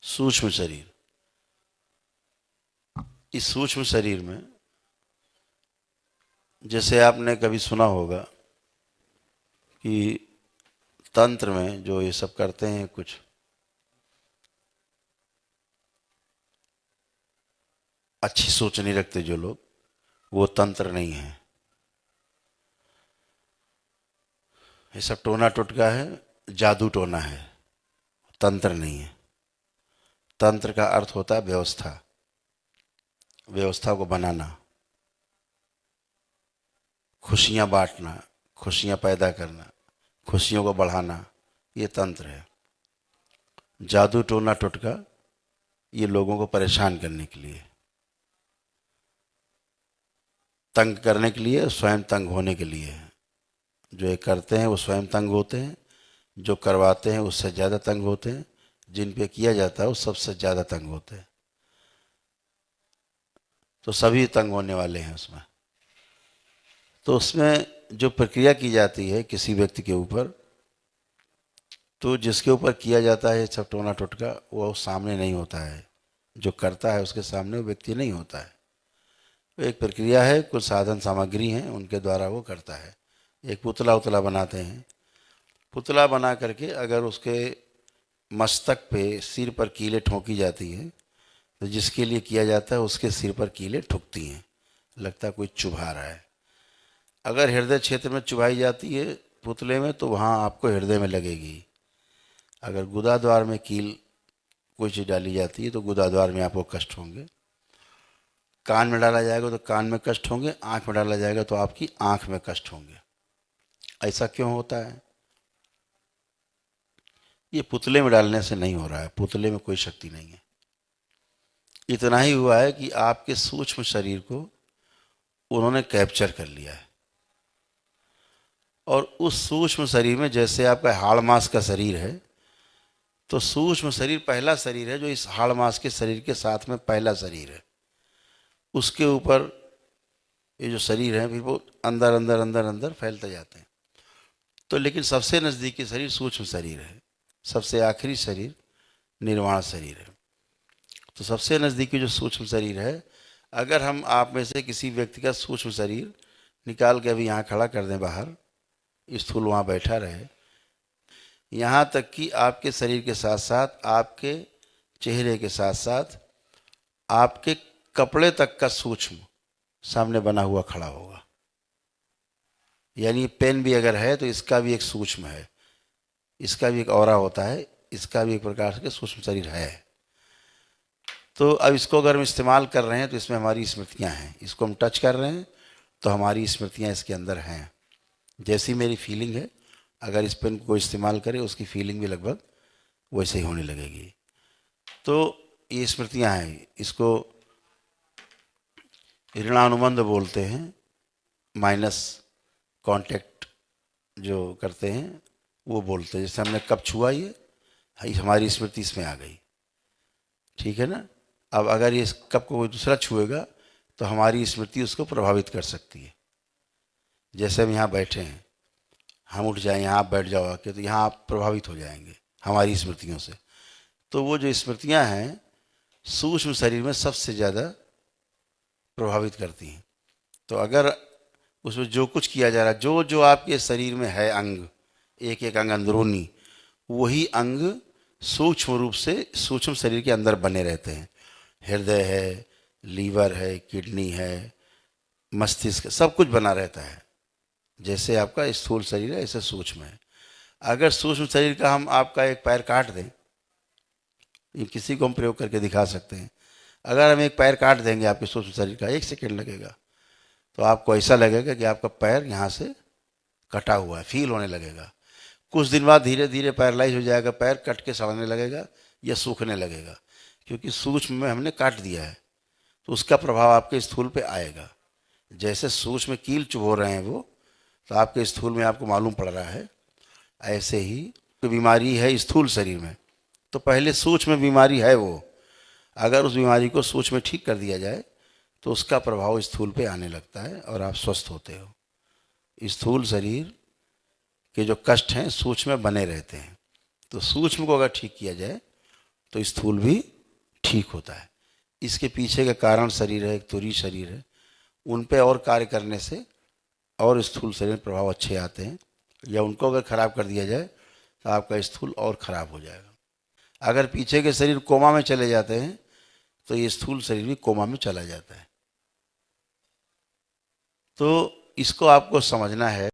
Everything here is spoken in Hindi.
सूक्ष्म शरीर। इस सूक्ष्म शरीर में जैसे आपने कभी सुना होगा कि तंत्र में जो ये सब करते हैं, कुछ अच्छी सोच नहीं रखते जो लोग, वो तंत्र नहीं है। ये सब टोना टोटका है, जादू टोना है, तंत्र नहीं है। तंत्र का अर्थ होता है व्यवस्था, व्यवस्था को बनाना, खुशियां बांटना, खुशियां पैदा करना, खुशियों को बढ़ाना, ये तंत्र है। जादू टोना टोटका ये लोगों को परेशान करने के लिए, तंग करने के लिए, स्वयं तंग होने के लिए है। जो ये करते हैं वो स्वयं तंग होते हैं, जो करवाते हैं उससे ज़्यादा तंग होते हैं, जिन पे किया जाता है वो सबसे ज़्यादा तंग होते हैं। तो सभी तंग होने वाले हैं उसमें। तो उसमें जो प्रक्रिया की जाती है किसी व्यक्ति के ऊपर, तो जिसके ऊपर किया जाता है सब टोना टोटका, वो सामने नहीं होता है। जो करता है उसके सामने वो व्यक्ति नहीं होता है। तो एक प्रक्रिया है, कुछ साधन सामग्री हैं, उनके द्वारा वो करता है। एक पुतला उतला बनाते हैं, पुतला बना करके अगर उसके मस्तक पे, सिर पर कीलें ठोकी जाती हैं, तो जिसके लिए किया जाता है उसके सिर पर कीलें ठुकती हैं, लगता है कोई चुभा रहा है। अगर हृदय क्षेत्र में चुभाई जाती है पुतले में, तो वहाँ आपको हृदय में लगेगी। अगर गुदा द्वार में कील कोई चीज़ डाली जाती है तो गुदा द्वार में आपको कष्ट होंगे। कान में डाला जाएगा तो कान में कष्ट होंगे, आँख में डाला जाएगा तो आपकी आँख में कष्ट होंगे। ऐसा क्यों होता है? ये पुतले में डालने से नहीं हो रहा है, पुतले में कोई शक्ति नहीं है। इतना ही हुआ है कि आपके सूक्ष्म शरीर को उन्होंने कैप्चर कर लिया है, और उस सूक्ष्म शरीर में, जैसे आपका हाड़ मांस का शरीर है, तो सूक्ष्म शरीर पहला शरीर है जो इस हाड़ मांस के शरीर के साथ में पहला शरीर है। उसके ऊपर ये जो शरीर है फिर वो अंदर अंदर अंदर अंदर फैलते जाते हैं। तो लेकिन सबसे नज़दीकी शरीर सूक्ष्म शरीर है, सबसे आखिरी शरीर निर्वाण शरीर है। तो सबसे नज़दीकी जो सूक्ष्म शरीर है, अगर हम आप में से किसी व्यक्ति का सूक्ष्म शरीर निकाल के अभी यहाँ खड़ा कर दें बाहर, स्थूल वहाँ बैठा रहे, यहाँ तक कि आपके शरीर के साथ साथ, आपके चेहरे के साथ साथ, आपके कपड़े तक का सूक्ष्म सामने बना हुआ खड़ा होगा। यानी पेन भी अगर है तो इसका भी एक सूक्ष्म है, इसका भी एक ऑरा होता है, इसका भी एक प्रकार के सूक्ष्म शरीर है। तो अब इसको अगर हम इस्तेमाल कर रहे हैं तो इसमें हमारी स्मृतियां हैं, इसको हम टच कर रहे हैं तो हमारी स्मृतियां इसके अंदर हैं। जैसी मेरी फीलिंग है, अगर इस पेन को इस्तेमाल करें उसकी फीलिंग भी लगभग वैसे ही होने लगेगी। तो ये स्मृतियां हैं, इसको ऋणानुबंध बोलते हैं। माइनस कांटेक्ट जो करते हैं वो बोलते हैं। जैसे हमने कप छुआ, ये हमारी स्मृति इसमें आ गई, ठीक है ना। अब अगर ये इस कप को कोई दूसरा छुएगा तो हमारी स्मृति उसको प्रभावित कर सकती है। जैसे हम यहाँ बैठे हैं, हम उठ जाएं, यहाँ आप बैठ जाओ आके, तो यहाँ आप प्रभावित हो जाएंगे हमारी स्मृतियों से। तो वो जो स्मृतियाँ हैं सूक्ष्म शरीर में सबसे ज़्यादा प्रभावित करती हैं। तो अगर उसमें जो कुछ किया जा रहा है, जो जो आपके शरीर में है अंग, एक एक अंग अंदरूनी, वही अंग सूक्ष्म रूप से सूक्ष्म शरीर के अंदर बने रहते हैं। हृदय है, लीवर है, किडनी है, मस्तिष्क, सब कुछ बना रहता है। जैसे आपका स्थूल शरीर है ऐसे सूक्ष्म है। अगर सूक्ष्म शरीर का हम आपका एक पैर काट दें, ये किसी को हम प्रयोग करके दिखा सकते हैं। अगर हम एक पैर काट देंगे आपके सूक्ष्म शरीर का, 1 सेकेंड लगेगा, तो आपको ऐसा लगेगा कि आपका पैर यहाँ से कटा हुआ है, फील होने लगेगा। कुछ दिन बाद धीरे धीरे पैरालाइज हो जाएगा, पैर कट के सड़ने लगेगा या सूखने लगेगा, क्योंकि सूक्ष्म में हमने काट दिया है। तो उसका प्रभाव आपके स्थूल पे आएगा। जैसे सूक्ष्म में कील चुभो रहे हैं वो, तो आपके स्थूल में आपको मालूम पड़ रहा है। ऐसे ही कोई बीमारी है स्थूल शरीर में, तो पहले सूक्ष्म में बीमारी है वो, अगर उस बीमारी को सूक्ष्म में ठीक कर दिया जाए तो उसका प्रभाव स्थूल पे आने लगता है और आप स्वस्थ होते हो। स्थूल शरीर के जो कष्ट हैं सूक्ष्म में बने रहते हैं, तो सूक्ष्म को अगर ठीक किया जाए तो स्थूल भी ठीक होता है। इसके पीछे का कारण शरीर है, एक तुरीय शरीर है, उन पे और कार्य करने से और स्थूल शरीर में प्रभाव अच्छे आते हैं, या उनको अगर खराब कर दिया जाए तो आपका स्थूल और खराब हो जाएगा। अगर पीछे के शरीर कोमा में चले जाते हैं तो ये स्थूल शरीर भी कोमा में चला जाता है। तो इसको आपको समझना है।